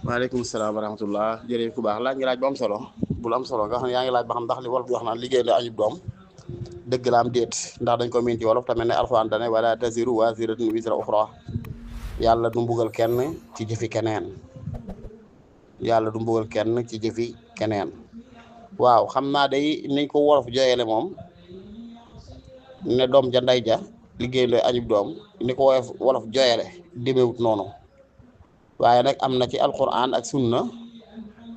waaleykum salaam wa rahmatullah jërëjëf ku baax laaj ngi laaj bu am solo bul am solo nga xam ne yaa ngi laaj ba xam ndax li wolof di wax naan liggéey la añub doom dëgg la am déet ndax dañ ko miin ci wolof tamit ne alxuraan dane wala taziru waziratun wizra uxra yàlla du mbugal kenn ci jëfi keneen yàlla du mbugal kenn ci jëfi keneen waaw xam naa day niñ ko wolof jooyele moom ne doom ja nday ja liggéey la añub doom ni ko wolof jooyele demewut noonu waaye nag am na ci alquran ak sunna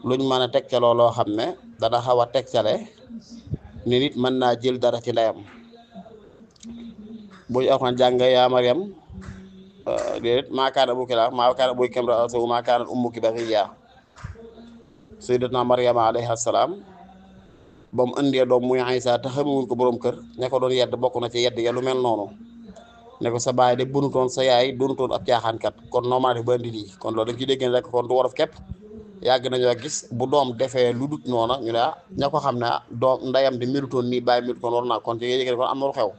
luñ mën a tegtaloo loo xam ne dana xaw a tegtale ni nit mën naa jël dara ci ndeyam buñ alquran jàng yaa Maryam déedéet maa kaana abuki imra'a sawin maa kaanat ummuki baghiya sayyidatuna Maryama alayha salaam ba mu indee doom muy Aysa te xamewuñ ko borom kër ña ko doon yedd bokk na ci yedd ya lu mel noonu ne ko sa baay de bunutoon sa yaay doonutoon ab caaxaankat kon normal ba indi lii kon loolu dañ ciy dégg rek kon du wolof képp yàgg nañoo gis bu doom defee lu dut noona ñu ne ña ko xam ne doom ndeyam di mirutoon nii bàyyi mirutoon war naa kon ci yéeg kon am na lu xew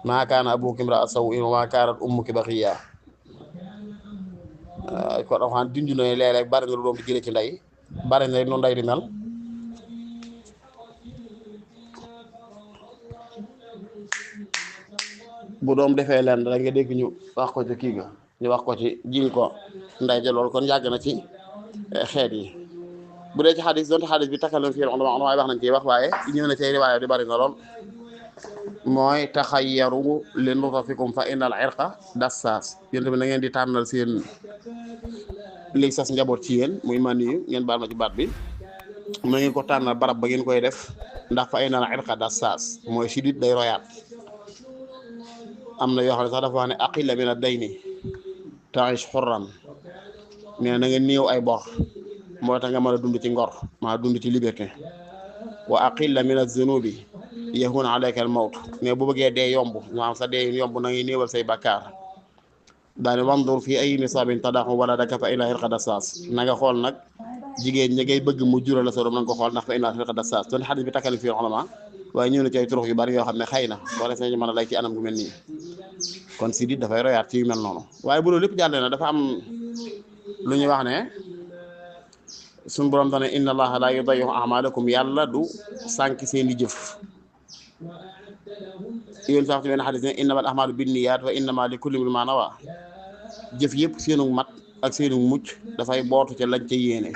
maa kaana abuki imra'a sawin wa maa kaanat ummuki baghiya kon xam ne dundu na léeg-léeg bari na lu doom di jëlee ci ndey bari na noonu ndey di mel bu doom defee leen rek nga dégg ñu wax ko ci kii ga ñu wax ko ci jiñ ko nday ja loolu kon yàgg na ci xeet yi bu dee ci xadis donte xadis bi takkaloon fii dama waaye wax nañ ci wax waaye ñëw na ci riwaaya di bari na lool mooy taxayyaru li nutafikum fa innal irqa dassaas yéen tamit na ngeen di tànnal seen léegi sas njaboot ci yéen muy man yi ngeen baal ma ci baat bi na ngeen ko tànnal barab ba ngeen koy def ndax fa innal irqa dassaas mooy sidit day royaat am na yoo xam ne sax dafa wax ne aqilla mina dayni ta'ish hurran mais na nga néew ay bor moo tax nga mën a dund ci ngor maa dund ci liberté wa aqilla mina zunubi yahun alayka al mawt mais bu bëggee dee yomb maanaam sa dee yomb na ngay néewal say bakkaar daane wandur fii ay nisabin tadaxu wala daka fa inna irqa dassaas na nga xool nag jigéen ñi ngay bëgg mu jural la sa doom na nga ko xool ndax fa inna irqa dassaas doon xadis bi takkali fii ulama waaye ñëw na ci ay turux yu bari yoo xam ne xëy na wala sañu mën a lay ci anam gu mel nii kon si dit dafay royaat ci yu mel noonu waaye bu loolu lépp jàllee na dafa am lu ñuy wax ne suñu borom dane inna allaha la yudayi'u a'malakum yàlla du sànk seeni jëf yéen sax ci benn xadis ne innamal a'malu binniyat wa innama li kulli imrin ma nawa jëf yëpp seenu mat ak seenu mucc dafay bootu ca lañ ca yéene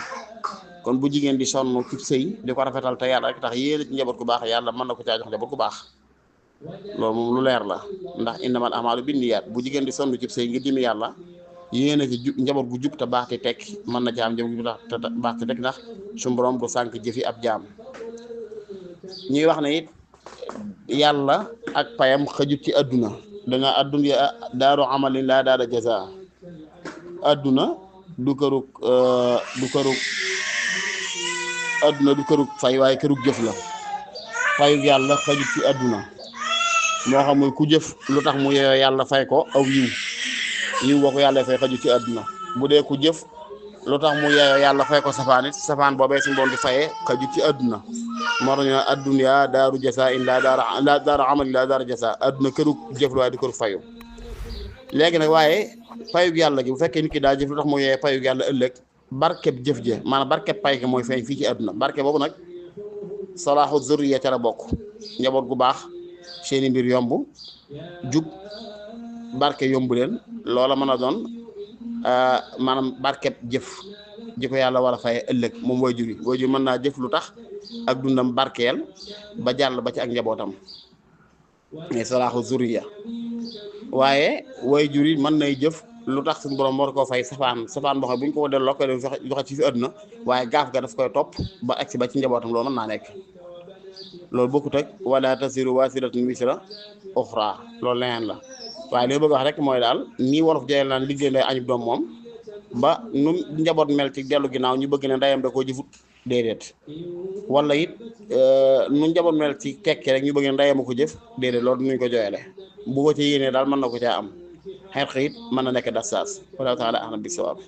kon bu jigéen di sonn ci sëy di ko rafetal te yàlla rek tax yéene ci njaboot ku baax yàlla mën na ko caa jox njaboot ku baax loolu moom lu leer la ndax innamal a'malu binniyat bu jigéen di sonn ci sëy ngir jëmi yàlla yéene ci njaboot gu jub te baax te tekk mën na ca am njaboot gu te baax te tekk ndax suñu borom du sànk jëfi ab jaam ñuy wax ne it yàlla ak payam xëjut ci adduna danga adduna daaru amalin laa daara jaza adduna du kërug fay waaye kërug jëf la fayu yàlla xëjut ci adduna moo xam muy ku jëf lu tax mu yeyoo yàlla fay ko aw yiw boo ko yàlla fay xëjut ci adduna bu dee ku jëf lu tax mu yeyoo yàlla fay ko safaan it safaan boobee suñu doon di fayee xëjut ci adduna moo tax ñu ne addunya daaru jasa in laa daara amal laa daara jasa adduna kërug jëf la waaye du kërug fayu léegi nag waaye payug yàlla gi bu fekkee nit ki daa jëf lu tax mu yeyoo payug yàlla ëllëg barkeb jëf je maanaam barkeb pay gi mooy feeñ fii ci adduna barke boobu nag salaahu zurriya ca la bokk njaboot gu baax seeni mbir yomb jub barke yombu leen loola mën a doon maanaam barkeb jëf ji ko yàlla war a fay ëllëg moom waajur mën naa jëf lu tax ak dundam barkeel ba jàll ba ci ak njabootam mais salaahu zurriya waaye waajur yi mën nay jëf lu tax suñu borom war koo fay safaan boo xam bu ñu ko delloo koy joxe ci fi àdduna waaye gaaf ga daf koy topp ba agsi ba ci njabootam loolu mën naa nekk loolu bokkut ak wala tasiru wasiratun wisra uxra loolu leneen la waaye li bëgg wax rek mooy daal nii wolof jëlee naan liggéey lay añub doom moom ba nu njaboot mel ci dellu ginnaaw ñu bëgg ne ndeyam da koo jëfut déedéet wala it nu njaboot mel ci tekki rek ñu bëgg ne ndeyam a ko jëf déedéet loolu nuñ ko jooyale bu ko ci yéenee daal mën na ko caa am xeet it mën na nekk dassaas wala taala ahlam bi sawaab